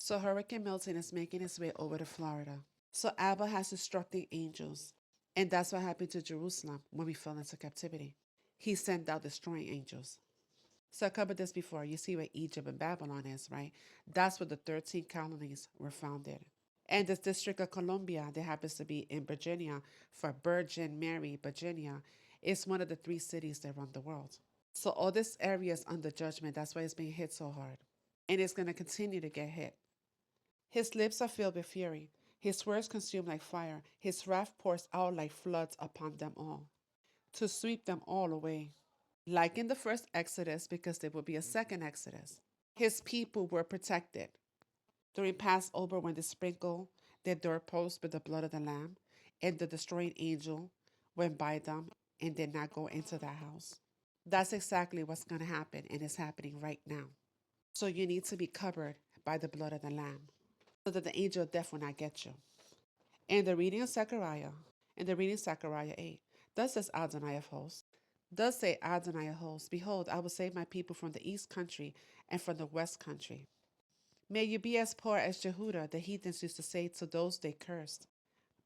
So Hurricane Milton is making its way over to Florida. So Abba has instructing angels. And that's what happened to Jerusalem when we fell into captivity. He sent out destroying angels. So I covered this before. You see where Egypt and Babylon is, right? That's where the 13 colonies were founded. And this District of Columbia that happens to be in Virginia for Virgin Mary, Virginia, is one of the 3 cities that run the world. So all this area is under judgment. That's why it's being hit so hard. And it's going to continue to get hit. His lips are filled with fury. His words consume like fire. His wrath pours out like floods upon them all, to sweep them all away. Like in the first Exodus, because there will be a second Exodus. His people were protected. During Passover, when they sprinkled their doorposts with the blood of the Lamb, and the destroying angel went by them and did not go into that house. That's exactly what's going to happen, and it's happening right now. So you need to be covered by the blood of the Lamb, so that the angel of death will not get you. And the reading of Zechariah, and the reading of Zechariah 8, thus says Adonai of hosts, thus say Adonai of hosts, behold, I will save my people from the east country and from the west country. May you be as poor as Jehudah, the heathens used to say to those they cursed.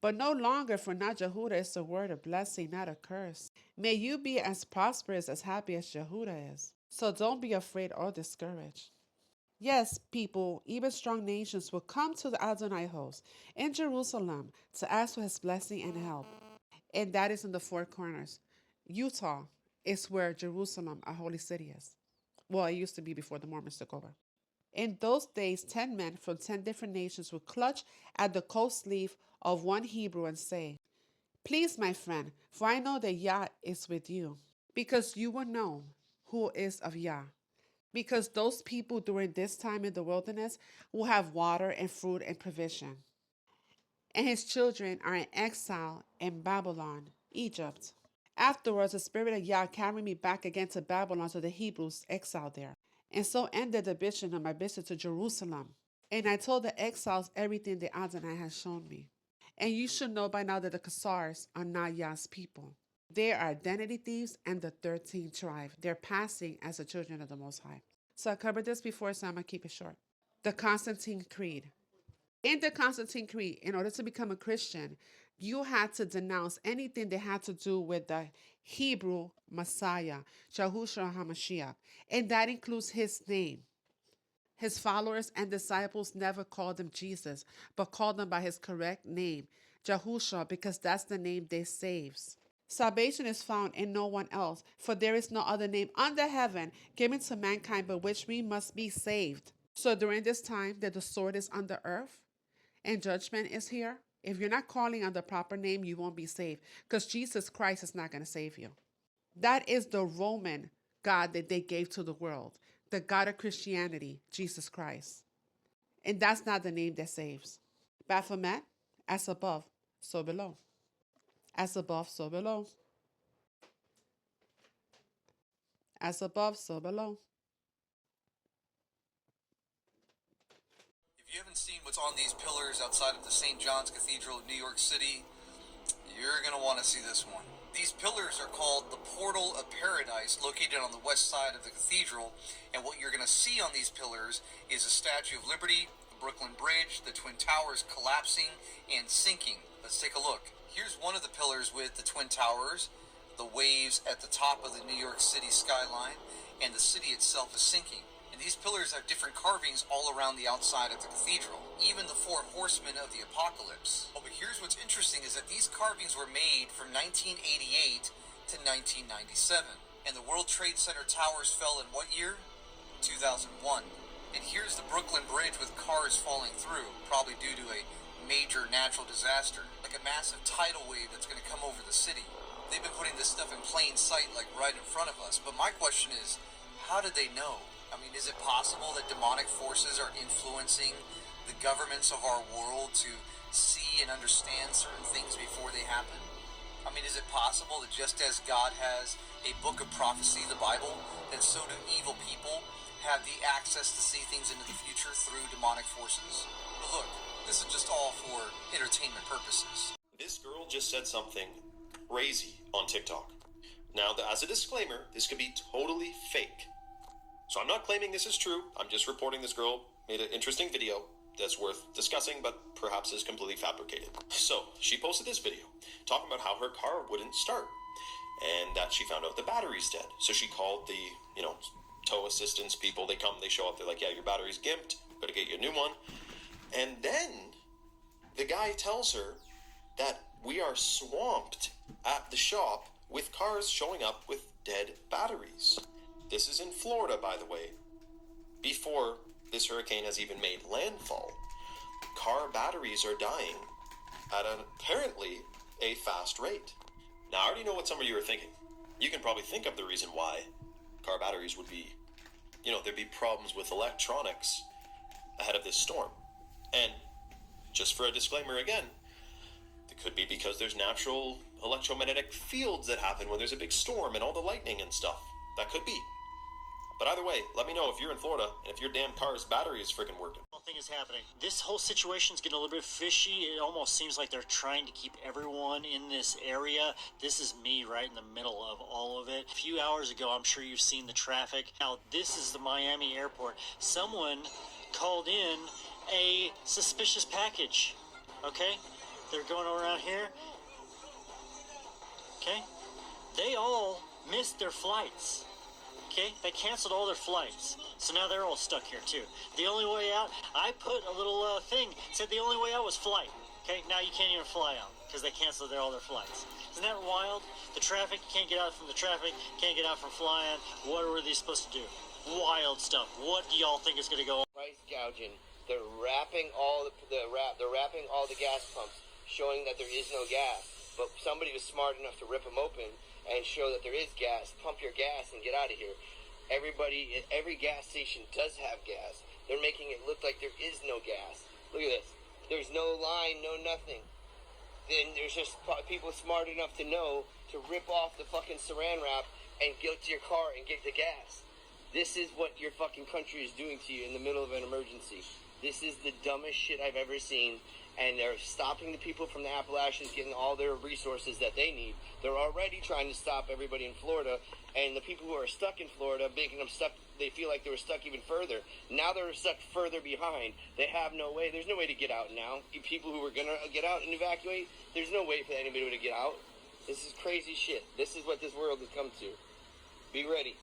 But no longer, for now Jehudah is the word of blessing, not a curse. May you be as prosperous, as happy as Jehudah is. So don't be afraid or discouraged. Yes, people, even strong nations will come to the Adonai host in Jerusalem to ask for his blessing and help. And that is in the four corners. Utah is where Jerusalem, our holy city, is. Well, it used to be before the Mormons took over. In those days, 10 men from 10 different nations would clutch at the coat sleeve of one Hebrew and say, please, my friend, for I know that Yah is with you, because you will know who is of Yah. Because those people during this time in the wilderness will have water and fruit and provision. And his children are in exile in Babylon, Egypt. Afterwards, the Spirit of Yah carried me back again to Babylon to the Hebrews exiled there. And so ended the vision of my visit to Jerusalem. And I told the exiles everything that Adonai has shown me. And you should know by now that the Khazars are not Yah's people. They are identity thieves and the 13th tribe. They're passing as the children of the Most High. So I covered this before, so I'm going to keep it short. The Constantine Creed. In the Constantine Creed, in order to become a Christian, you had to denounce anything that had to do with the Hebrew Messiah, Yahushua HaMashiach, and that includes his name. His followers and disciples never called him Jesus, but called him by his correct name, Yahushua, because that's the name that saves. Salvation is found in no one else, for there is no other name under heaven given to mankind by which we must be saved. So during this time that the sword is on the earth and judgment is here, if you're not calling on the proper name, you won't be saved, because Jesus Christ is not going to save you. That is the Roman God that they gave to the world, the God of Christianity, Jesus Christ. And that's not the name that saves. Baphomet, as above, so below. As above, so below. As above, so below. If you haven't seen what's on these pillars outside of the St. John's Cathedral of New York City, you're going to want to see this one. These pillars are called the Portal of Paradise, located on the west side of the cathedral, and what you're going to see on these pillars is a Statue of Liberty, the Brooklyn Bridge, the Twin Towers collapsing and sinking. Let's take a look. Here's one of the pillars with the Twin Towers, the waves at the top of the New York City skyline, and the city itself is sinking. And these pillars have different carvings all around the outside of the cathedral, even the 4 horsemen of the apocalypse. Oh, but here's what's interesting is that these carvings were made from 1988 to 1997. And the World Trade Center towers fell in what year? 2001. And here's the Brooklyn Bridge with cars falling through, probably due to a major natural disaster, like a massive tidal wave that's going to come over the city. They've been putting this stuff in plain sight, like right in front of us. But my question is, how did they know? I mean, is it possible that demonic forces are influencing the governments of our world to see and understand certain things before they happen? I mean, is it possible that just as God has a book of prophecy, the Bible, that so do evil people have the access to see things into the future through demonic forces? But look, this is just all for entertainment purposes. This girl just said something crazy on TikTok. Now, as a disclaimer, this could be totally fake. So I'm not claiming this is true. I'm just reporting this girl made an interesting video. that's worth discussing, but perhaps is completely fabricated. So she posted this video talking about how her car wouldn't start and that she found out the battery's dead. So she called the, tow assistance people. They come, they show up, they're like, yeah, your battery's gimped, gotta get you a new one. And then the guy tells her that we are swamped at the shop with cars showing up with dead batteries. This is in Florida, by the way, before this hurricane has even made landfall. Car batteries are dying at apparently a fast rate. Now, I already know what some of you are thinking. You can probably think of the reason why car batteries would be, there'd be problems with electronics ahead of this storm. And just for a disclaimer again, it could be because there's natural electromagnetic fields that happen when there's a big storm and all the lightning and stuff. That could be. But either way, let me know if you're in Florida and if your damn car's battery is freaking working. Thing is happening. This whole situation's getting a little bit fishy. It almost seems like they're trying to keep everyone in this area. This is me right in the middle of all of it. A few hours ago, I'm sure you've seen the traffic. Now, this is the Miami airport. Someone called in a suspicious package. Okay? They're going around here. Okay? They all missed their flights. Okay, they canceled all their flights, so now they're all stuck here too. The only way out, I put a little thing, said the only way out was flight. Okay, now you can't even fly out because they canceled all their flights. Isn't that wild? The traffic, you can't get out from the traffic, can't get out from flying. What were they supposed to do? Wild stuff. What do y'all think is going to go on? Price gouging. They're wrapping all the gas pumps, showing that there is no gas. But somebody was smart enough to rip them open and show that there is gas. Pump your gas and get out of here. Every gas station does have gas. They're making it look like there is no gas. Look at this. There's no line, no nothing. Then there's just people smart enough to know to rip off the fucking saran wrap and go to your car and get the gas. This is what your fucking country is doing to you in the middle of an emergency. This is the dumbest shit I've ever seen. And they're stopping the people from the Appalachians getting all their resources that they need. They're already trying to stop everybody in Florida, and the people who are stuck in Florida, making them stuck, they feel like they were stuck even further. Now they're stuck further behind. They have no way. There's no way to get out now. People who were going to get out and evacuate, there's no way for anybody to get out. This is crazy shit. This is what this world has come to. Be ready.